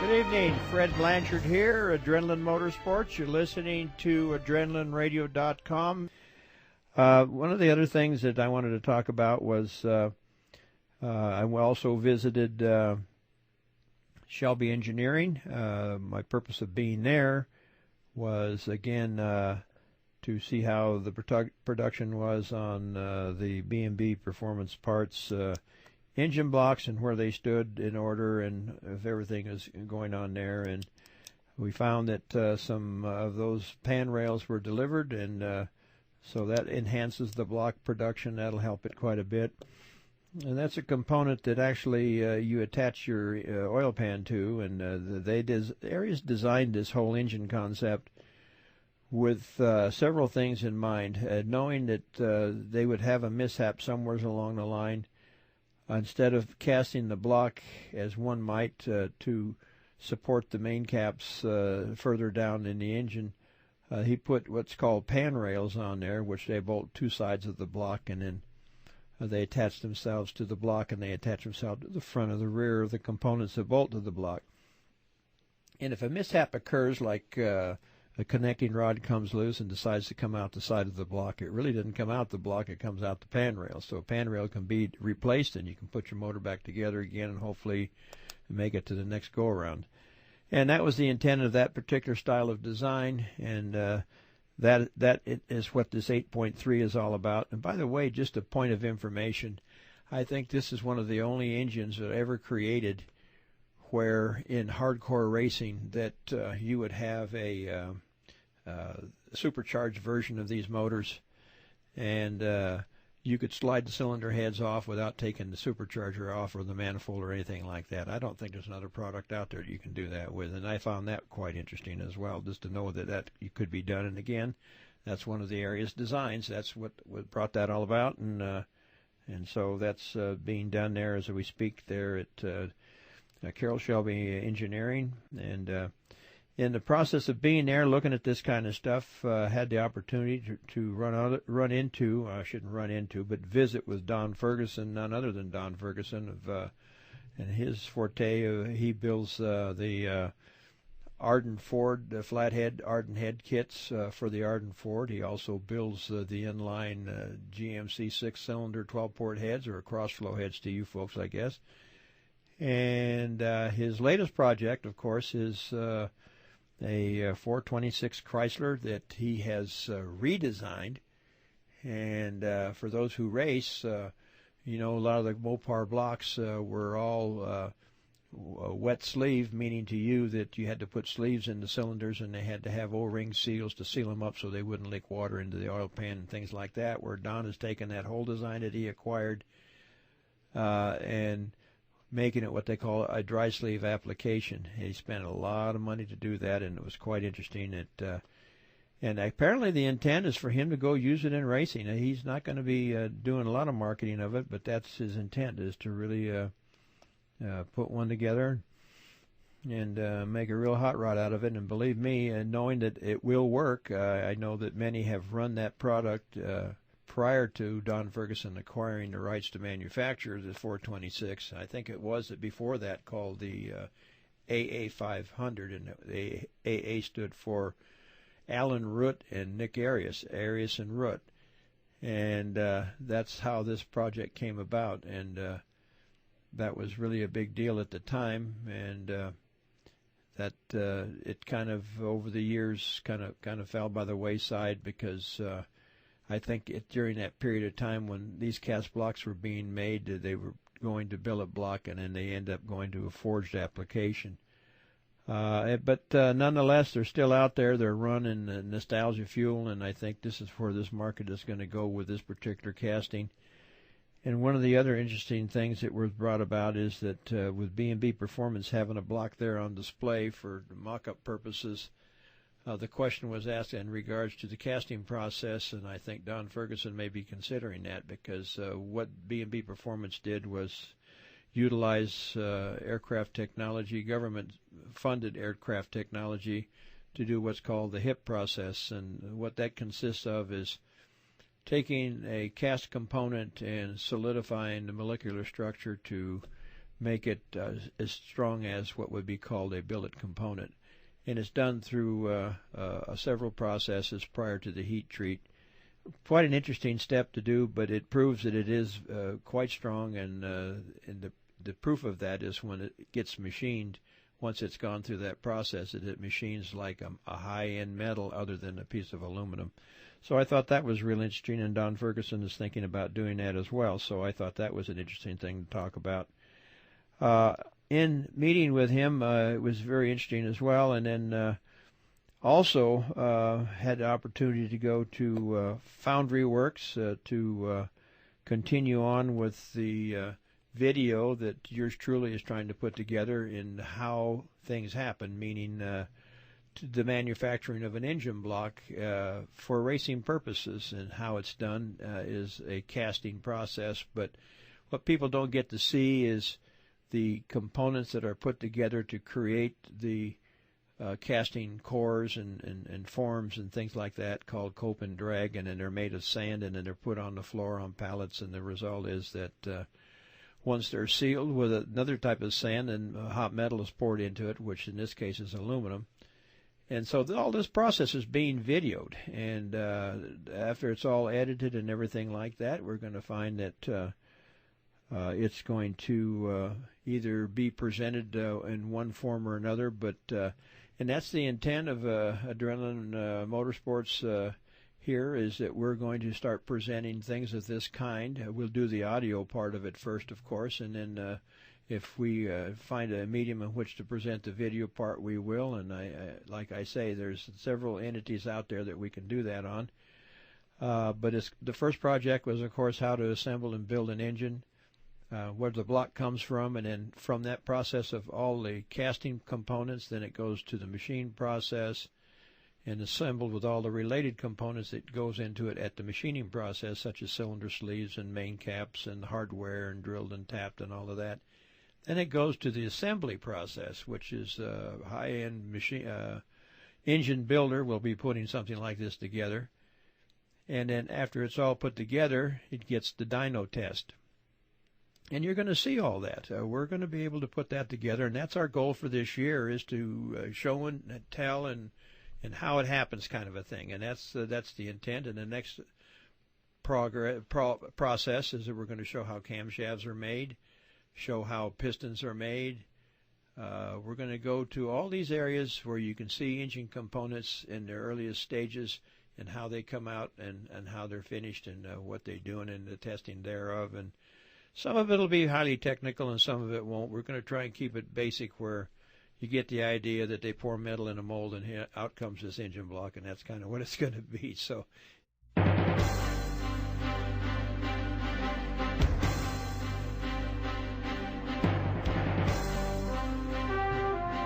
Good evening, Fred Blanchard here, Adrenaline Motorsports. You're listening to AdrenalineRadio.com. One of the other things that I wanted to talk about was I also visited Shelby Engineering. My purpose of being there was, again, to see how the production was on the B&B Performance Parts engine blocks and where they stood in order and if everything is going on there. And we found that some of those pan rails were delivered, and so that enhances the block production. That'll help it quite a bit. And that's a component that actually you attach your oil pan to, and Aries designed this whole engine concept with several things in mind, knowing that they would have a mishap somewhere along the line. Instead of casting the block as one might to support the main caps further down in the engine, he put what's called pan rails on there, which they bolt two sides of the block, and then they attach themselves to the block, and they attach themselves to the front of the rear of the components that bolt to the block. And if a mishap occurs, like a connecting rod comes loose and decides to come out the side of the block, it really doesn't come out the block, it comes out the pan rail. So a pan rail can be replaced, and you can put your motor back together again and hopefully make it to the next go-around. And that was the intent of that particular style of design, and that is what this 8.3 is all about. And by the way, just a point of information, I think this is one of the only engines that ever created where in hardcore racing that you would have a supercharged version of these motors, and you could slide the cylinder heads off without taking the supercharger off or the manifold or anything like that. I don't think there's another product out there that you can do that with, and I found that quite interesting as well, just to know that you could be done. And again, that's one of the Aries designs. That's what brought that all about, and so that's being done there as we speak there at Carroll Shelby Engineering. And in the process of being there, looking at this kind of stuff, had the opportunity to visit with Don Ferguson, none other than Don Ferguson, and his forte. He builds the Arden Ford flathead Arden head kits for the Arden Ford. He also builds the inline GMC 6-cylinder 12-port heads, or cross-flow heads to you folks, I guess. And his latest project, of course, is a 426 Chrysler that he has redesigned. And for those who race, a lot of the Mopar blocks were all wet sleeve, meaning to you that you had to put sleeves in the cylinders, and they had to have O-ring seals to seal them up so they wouldn't leak water into the oil pan and things like that, where Don has taken that whole design that he acquired and making it what they call a dry sleeve application. He spent a lot of money to do that, and it was quite interesting. And apparently the intent is for him to go use it in racing. He's not going to be doing a lot of marketing of it, but that's his intent, is to really put one together and make a real hot rod out of it. And believe me, knowing that it will work, I know that many have run that product prior to Don Ferguson acquiring the rights to manufacture the 426. I think it was before that called the AA500, and the AA stood for Alan Root and Nick Arias and Root. And that's how this project came about, and that was really a big deal at the time, and that it kind of over the years kind of fell by the wayside, because I think during that period of time when these cast blocks were being made, they were going to billet block, and then they end up going to a forged application. But nonetheless, they're still out there. They're running nostalgia fuel, and I think this is where this market is going to go with this particular casting. And one of the other interesting things that was brought about is that with B&B Performance having a block there on display for mock-up purposes, the question was asked in regards to the casting process, and I think Don Ferguson may be considering that, because what B&B Performance did was utilize aircraft technology, government-funded aircraft technology, to do what's called the HIP process. And what that consists of is taking a cast component and solidifying the molecular structure to make it as strong as what would be called a billet component. And it's done through several processes prior to the heat treat. Quite an interesting step to do, but it proves that it is quite strong, and the proof of that is when it gets machined. Once it's gone through that process, it machines like a high-end metal other than a piece of aluminum. So I thought that was real interesting, and Don Ferguson is thinking about doing that as well. So I thought that was an interesting thing to talk about. In meeting with him, it was very interesting as well, and then also had the opportunity to go to Foundry Works to continue on with the video that yours truly is trying to put together in how things happen, meaning the manufacturing of an engine block for racing purposes, and how it's done is a casting process. But what people don't get to see is the components that are put together to create the casting cores and forms and things like that, called cope and drag, and then they're made of sand, and then they're put on the floor on pallets, and the result is that once they're sealed with another type of sand, and hot metal is poured into it, which in this case is aluminum. And so all this process is being videoed, and after it's all edited and everything like that, we're going to find that it's going to either be presented in one form or another, but and that's the intent of Adrenaline Motorsports here, is that we're going to start presenting things of this kind. We'll do the audio part of it first, of course, and then if we find a medium in which to present the video part, we will. And like I say, there's several entities out there that we can do that on. But the first project was, of course, how to assemble and build an engine, where the block comes from, and then from that process of all the casting components, then it goes to the machine process and assembled with all the related components that goes into it at the machining process, such as cylinder sleeves and main caps and hardware and drilled and tapped and all of that. Then it goes to the assembly process, which is a high-end machine engine builder will be putting something like this together. And then after it's all put together, it gets the dyno test. And you're going to see all that. We're going to be able to put that together, and that's our goal for this year, is to show and tell and how it happens, kind of a thing. And that's the intent. And the next process is that we're going to show how camshafts are made, show how pistons are made. We're going to go to all these areas where you can see engine components in their earliest stages and how they come out and how they're finished and what they're doing and the testing thereof. And some of it will be highly technical and some of it won't. We're going to try and keep it basic, where you get the idea that they pour metal in a mold and out comes this engine block, and that's kind of what it's going to be. So